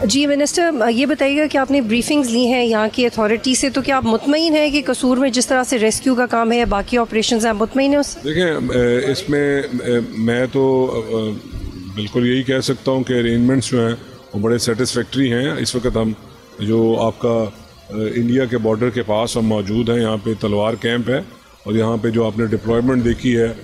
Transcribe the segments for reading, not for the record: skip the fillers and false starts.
जी minister, ये बताइएगा कि आपने ब्रीफिंग्स ली हैं यहाँ की अथॉरिटी से, तो क्या आप मुतमईन हैं कि कसूर में जिस तरह से रेस्क्यू का काम है या बाकी ऑपरेशंस हैं, आप मुतमईन हैं उससे? देखें, इसमें मैं तो बिल्कुल यही कह सकता हूँ कि अरेंजमेंट्स जो हैं वो बड़े सेटिस्फैक्ट्री हैं। इस वक्त हम जो आपका इंडिया के बॉर्डर के पास हम मौजूद हैं, यहाँ पे तलवार कैंप है और यहाँ पे जो आपने डिप्लॉयमेंट देखी है,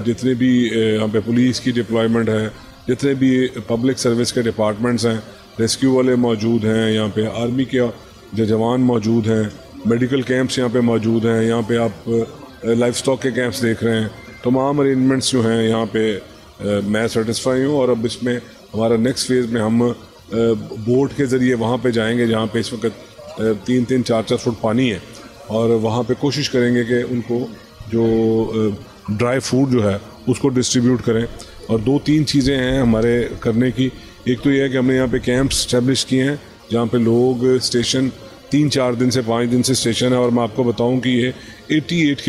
जितने भी यहाँ पे पुलिस की डिप्लॉयमेंट है, जितने भी पब्लिक सर्विस के डिपार्टमेंट्स हैं, रेस्क्यू वाले मौजूद हैं, यहाँ पे आर्मी के जो जवान मौजूद हैं, मेडिकल कैंप्स यहाँ पे मौजूद हैं, यहाँ पे आप लाइफ स्टॉक के कैंप्स देख रहे हैं। तमाम अरेंजमेंट्स जो हैं यहाँ पे मैं सेटिस्फाई हूँ। और अब इसमें हमारा नेक्स्ट फेज़ में हम बोट के ज़रिए वहाँ पे जाएंगे जहाँ पे इस वक्त 3-3, 4-4 फुट पानी है, और वहाँ पे कोशिश करेंगे कि उनको जो ड्राई फूड जो है उसको डिस्ट्रीब्यूट करें। और 2-3 चीज़ें हैं हमारे करने की। एक तो ये है कि हमने यहाँ पे कैंप्स इस्टेब्लिश किए हैं जहाँ पे लोग स्टेशन 3-4 दिन से 5 दिन से स्टेशन है। और मैं आपको बताऊँ कि ये 1988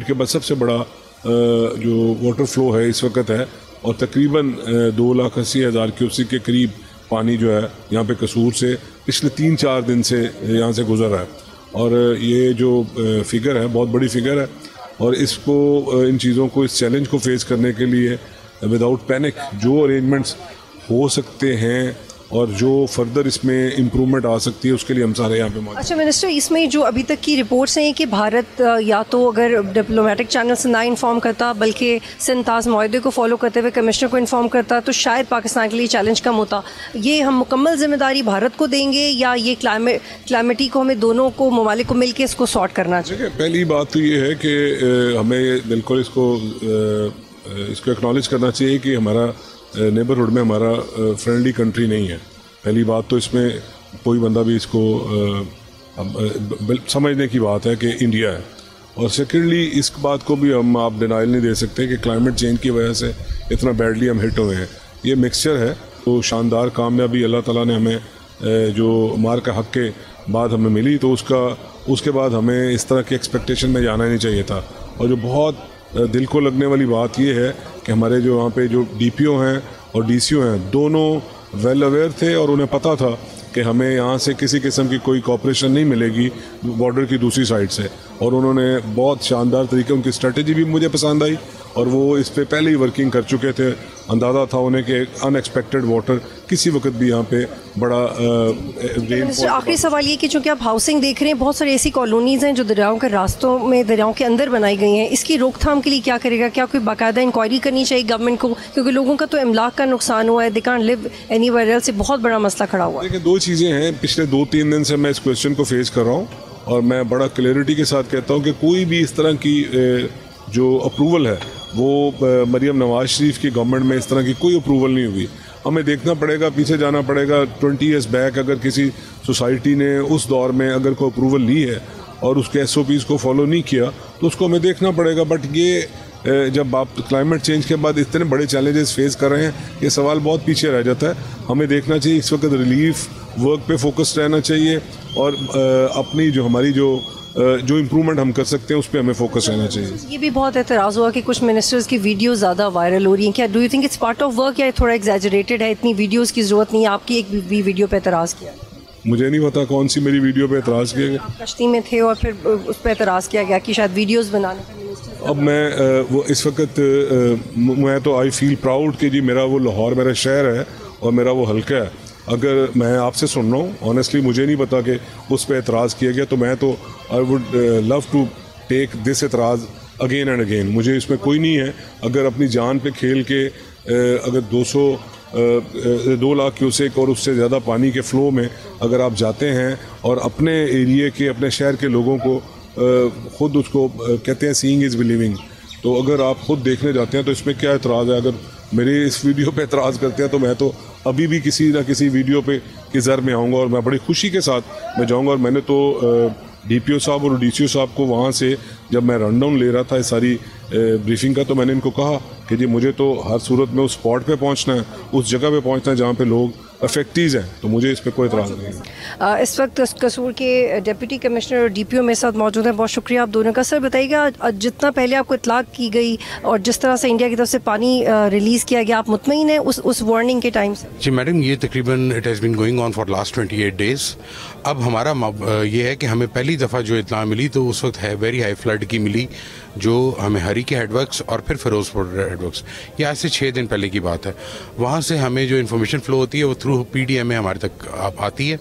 के बाद सबसे बड़ा जो वाटर फ्लो है इस वक्त है, और तकरीबन 2,80,000 क्यूसेक के करीब पानी जो है यहाँ पे कसूर से पिछले 3-4 दिन से यहाँ से गुजर रहा है। और ये जो फिगर है बहुत बड़ी फिगर है, और इसको इन चीज़ों को, इस चैलेंज को फेस करने के लिए विदाउट पैनिक जो अरेंजमेंट्स हो सकते हैं और जो फर्दर इसमें इम्प्रूवमेंट आ सकती है उसके लिए हम सारे यहाँ पे मौजूद। अच्छा मिनिस्टर, इसमें जो अभी तक की रिपोर्ट्स हैं कि भारत या तो अगर डिप्लोमेटिक चैनल से ना इन्फॉर्म करता बल्कि सिंताज माहदे को फॉलो करते हुए कमिश्नर को इन्फॉर्म करता तो शायद पाकिस्तान के लिए चैलेंज कम होता। ये हम मुकम्मल जिम्मेदारी भारत को देंगे या ये क्लाइमेटी को हमें दोनों को ममालिक को मिल के इसको सॉर्ट करना चाहिए? पहली बात तो ये है कि हमें बिल्कुल इसको एक्नॉलेज करना चाहिए कि हमारा नेबरहुड में हमारा फ्रेंडली कंट्री नहीं है। पहली बात तो इसमें कोई बंदा भी इसको समझने की बात है कि इंडिया है। और सेकेंडली इस बात को भी हम आप डिनाइल नहीं दे सकते कि क्लाइमेट चेंज की वजह से इतना बैडली हम हिट हुए हैं। ये मिक्सचर है। तो शानदार कामयाबी अल्लाह ताला ने हमें जो मार का हक के बाद हमें मिली, तो उसके बाद हमें इस तरह की एक्सपेक्टेशन में जाना नहीं चाहिए था। और जो बहुत दिल को लगने वाली बात यह है कि हमारे जो यहाँ पे जो DPO हैं और DCO हैं दोनों वेल अवेयर थे और उन्हें पता था कि हमें यहाँ से किसी किस्म की कोई कॉपरेशन नहीं मिलेगी बॉर्डर की दूसरी साइड से। और उन्होंने बहुत शानदार तरीके, उनकी स्ट्रेटजी भी मुझे पसंद आई और वो इस पे पहले ही वर्किंग कर चुके थे। अंदाज़ा था उन्हें कि अनएक्सपेक्टेड वाटर किसी वक्त भी यहाँ पे बड़ा आखिरी सवाल ये कि चूँकि आप हाउसिंग देख रहे हैं, बहुत सारी ऐसी कॉलोनीज़ हैं जो दरियाओं के रास्तों में, दरियाओं के अंदर बनाई गई हैं। इसकी रोकथाम के लिए क्या करेगा? क्या कोई बाकायदा इंक्वायरी करनी चाहिए गवर्नमेंट को? क्योंकि लोगों का तो इमलाक का नुकसान हुआ है, they can't live anywhere else, से बहुत बड़ा मसला खड़ा हुआ है। देखिए, 2 चीज़ें हैं। पिछले 2-3 दिन से मैं इस क्वेश्चन को फेस कर रहा हूँ और मैं बड़ा क्लैरिटी के साथ कहता हूँ कि कोई भी इस तरह की जो अप्रूवल है वो मरियम नवाज शरीफ की गवर्नमेंट में इस तरह की कोई अप्रूवल नहीं हुई। हमें देखना पड़ेगा, पीछे जाना पड़ेगा 20 ईयर्स बैक। अगर किसी सोसाइटी ने उस दौर में अगर कोई अप्रूवल ली है और उसके SOPs को फॉलो नहीं किया तो उसको हमें देखना पड़ेगा। बट ये जब आप क्लाइमेट चेंज के बाद इतने बड़े चैलेंजेस फेस कर रहे हैं, ये सवाल बहुत पीछे रह जाता है। हमें देखना चाहिए इस वक्त रिलीफ वर्क पे फोकस रहना चाहिए और अपनी जो हमारी जो इम्प्रूवमेंट हम कर सकते हैं उस पर हमें फोकस रहना चाहिए। ये भी बहुत एतराज़ हुआ कि कुछ मिनिस्टर्स की वीडियो ज़्यादा वायरल हो रही हैं। क्या do you think it's part of work या थोड़ा एग्जैजरेटेड है? इतनी वीडियोस की ज़रूरत नहीं है। आपकी एक भी वीडियो पे एतराज़ किया? मुझे नहीं पता कौन सी मेरी वीडियो पे एतराज़ किया गया। आप कश्ती में थे और फिर उस पर एतराज़ किया गया कि शायद वीडियोज़ बनाने का। अब मैं वो इस वक्त मैं तो आई फील प्राउड कि जी मेरा वो लाहौर मेरा शहर है और मेरा वो हल्का है। अगर मैं आपसे सुन रहा हूँ, ऑनेस्टली मुझे नहीं पता कि उस पर एतराज़ किया गया, तो मैं तो I would love to take this एतराज़ अगेन एंड अगेन। मुझे इसमें कोई नहीं है। अगर अपनी जान पे खेल के अगर 2 लाख क्यूसेक और उससे ज़्यादा पानी के फ़्लो में अगर आप जाते हैं और अपने एरिए के, अपने शहर के लोगों को ख़ुद उसको कहते हैं सीइंग इज़ बिलीविंग, तो अगर आप ख़ुद देखने जाते हैं तो इसमें क्या एतराज़ है? अगर मेरे इस वीडियो पे एतराज़ करते हैं तो मैं तो अभी भी किसी ना किसी वीडियो पे की ज़र में आऊँगा और मैं बड़ी खुशी के साथ मैं जाऊँगा। और मैंने तो DPO साहब और DCO साहब को वहाँ से जब मैं रन डाउन ले रहा था इस सारी ब्रीफिंग का, तो मैंने इनको कहा कि जी मुझे तो हर सूरत में उस स्पॉट पे पहुँचना है, उस जगह पे पहुँचना है जहाँ पे लोग अफेक्टीज़ हैं, तो मुझे इस पर कोई इतराज़ नहीं है। इस वक्त कसूर के डिप्टी कमिश्नर और DPO मेरे साथ मौजूद हैं। बहुत शुक्रिया आप दोनों का। सर बताइएगा, जितना पहले आपको इतलाक की गई और जिस तरह से इंडिया की तरफ से पानी रिलीज़ किया गया, आप मुतमईन हैं उस वार्निंग के टाइम से? जी मैडम, ये तकरीबन it has been going on for last 28 days. अब हमारा ये है कि हमें पहली दफ़ा जो इतला मिली तो उस वक्त है वेरी हाई फ्लड की मिली, जो हमें हरी के हेडवर्क्स और फिर फिरोजपुर हेडवर्क्स, ये आज से 6 दिन पहले की बात है। वहाँ से हमें जो इन्फॉर्मेशन फ़्लो होती है वो थ्रू PDMA हमारे तक आती है।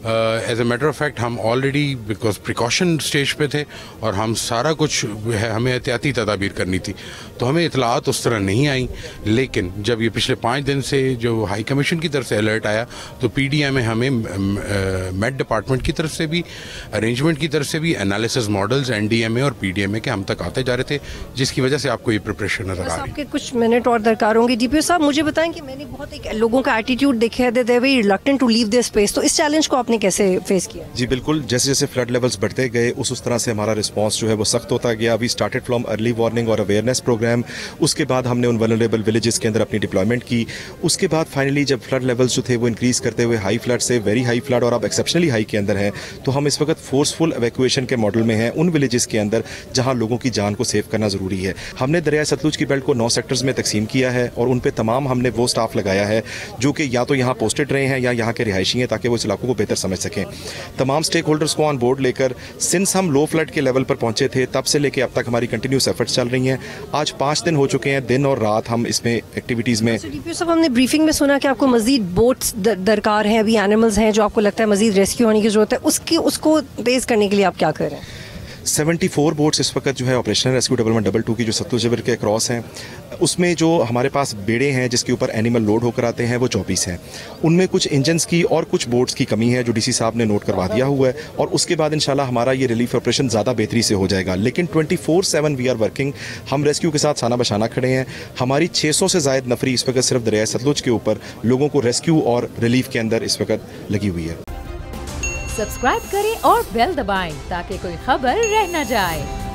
As a matter of fact हम ऑलरेडी बिकॉज प्रिकॉशन स्टेज पे थे और हम सारा कुछ है, हमें एहतियाती तदाबीर करनी थी, तो हमें इतलात उस तरह नहीं आई। लेकिन जब ये पिछले 5 दिन से जो हाई कमीशन की तरफ से अलर्ट आया तो PDMA हमें मेट डिपार्टमेंट की तरफ से भी, अरेंजमेंट की तरफ से भी एनालिसिस मॉडल्स NDMA और PDMA के हम तक आते जा रहे थे, जिसकी वजह से आपको ये प्रिपरेशन नजर आ रही है। आपके कुछ मिनट और दरकार होंगे। DPO साहब मुझे बताएं कि मैंने बहुत एक लोगों का एटीट्यूड देखा है, they very reluctant to leave their space, तो इस चैलेंज को आपने कैसे फेस किया? जी बिल्कुल, जैसे जैसे फ्लड लेवल्स बढ़ते गए उस तरह से हमारा रिस्पांस जो है वो सख्त होता गया। We started from early warning और अवेयरनेस प्रोग्राम। उसके बाद हमने उन वल्नरेबल विलेजेस के अंदर अपनी डिप्लॉयमेंट की। उसके बाद फाइनली जब फ्लड लेवल्स जो थे वो इंक्रीज करते हुए हाई फ्लड से वेरी हाई फ्लड और अब एक्सेप्शनली हाई के अंदर है, तो हम इस वक्त फोर्सफुल एवैक्यूएशन के मॉडल में हैं उन विलेजेस के अंदर जहां लोगों की जान को सेव करना ज़रूरी है। हमने दरिया सतलुज की बेल्ट को 9 सेक्टर्स में तकसीम किया है और उन पे तमाम हमने वो स्टाफ लगाया है जो कि या तो यहाँ पोस्टेड रहे हैं या यहाँ के रिहायशी हैं, ताकि वो इस इलाकों को बेहतर समझ सकें। तमाम स्टेक होल्डर्स को ऑन बोर्ड लेकर सिंस हम लो फ्लड के लेवल पर पहुंचे थे तब से लेके अब तक हमारी कंटिन्यूस एफर्ट्स चल रही हैं। आज 5 दिन हो चुके हैं, दिन और रात हम इसमें एक्टिविटीज़ में। DPO साहब, हमने ब्रीफिंग में सुना कि आपको मजीद बोट्स दरकार हैं, अभी एनिमल्स हैं जो आपको लगता है मजीद रेस्क्यू होने की जरूरत है, उसको तेज़ करने के लिए आप क्या कर रहे हैं? 74 बोट्स इस वक्त जो है ऑपरेशनल रेस्क्यू 112 की जो सतलुज रिवर के क्रॉस हैं, उसमें जो हमारे पास बेड़े हैं जिसके ऊपर एनिमल लोड होकर आते हैं वो 24 हैं। उनमें कुछ इंजन्स की और कुछ बोट्स की कमी है जो DC साहब ने नोट करवा दिया हुआ है और उसके बाद इंशाल्लाह हमारा ये रिलीफ ऑपरेशन ज़्यादा बेहतरी से हो जाएगा। लेकिन 24/7 वी आर वर्किंग। हम रेस्क्यू के साथ साना बशाना खड़े हैं। हमारी 600 से ज़ायद नफरी इस वक्त सिर्फ दरिया सतलुज के ऊपर लोगों को रेस्क्यू और रिलीफ के अंदर इस वक्त लगी हुई है। सब्सक्राइब करें और बेल दबाएं ताकि कोई खबर रह न जाए।